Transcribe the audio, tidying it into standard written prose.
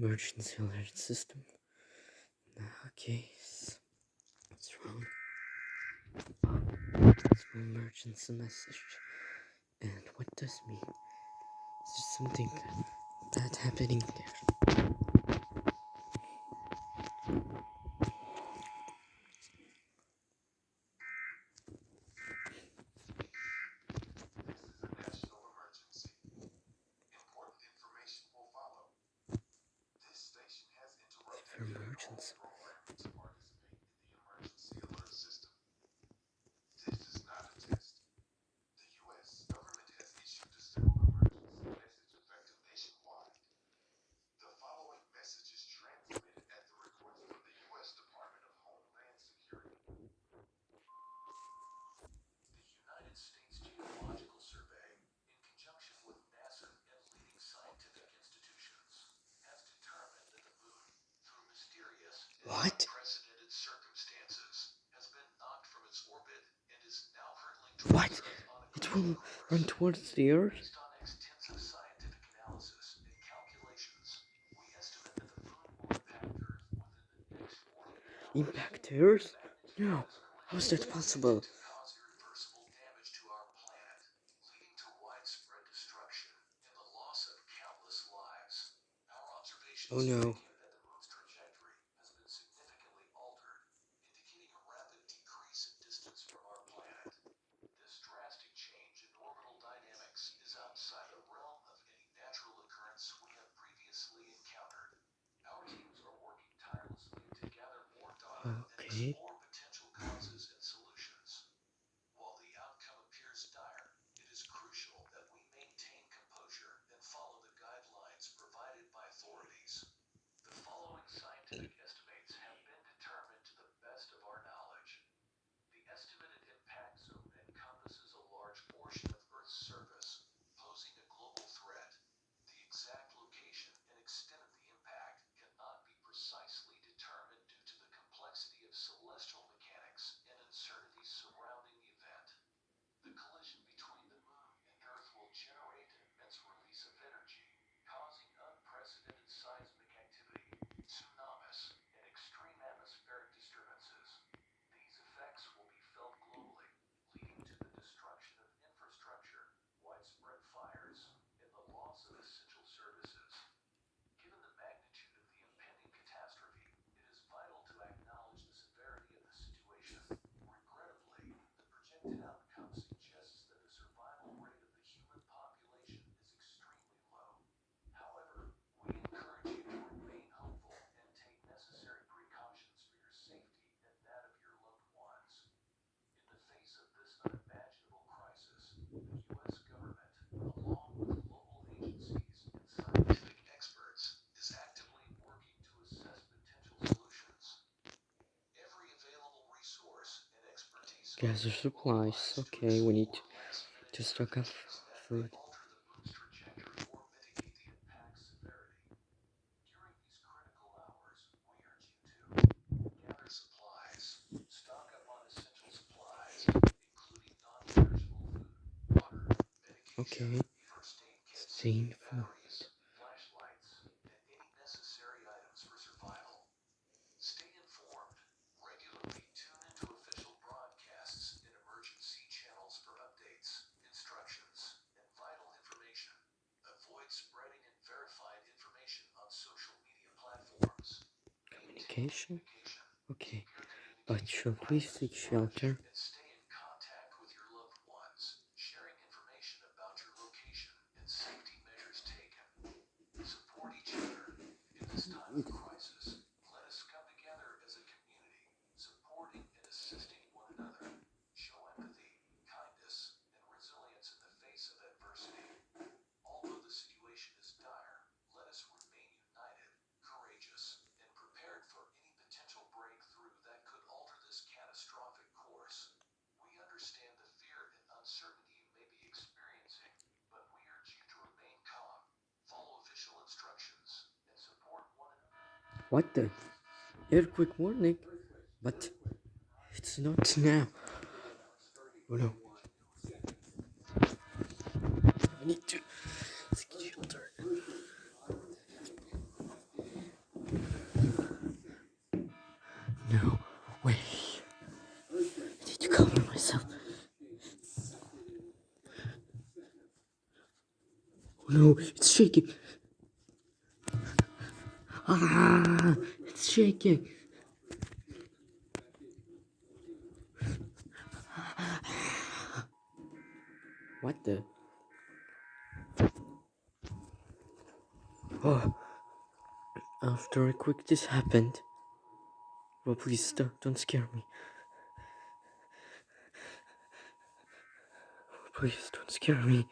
Emergency alert system. Okay, what's wrong? It's an emergency message. And what does it mean? Is there something bad happening there? For emergency. What? What? It will run towards the Earth? Impact the Earth? No. How is that possible? Oh no. Okay. Gather supplies. Okay, we need to stock up food. Okay. Stay informed. Communication? Okay. But should we seek shelter? What the? Earthquake warning? But it's not now. Oh no. I need to seek shelter. No, wait. I need to cover myself. Oh no, it's shaking. Ah, it's shaking. What the? Oh, after a quick this happened. Well, please don't scare me. Please don't scare me.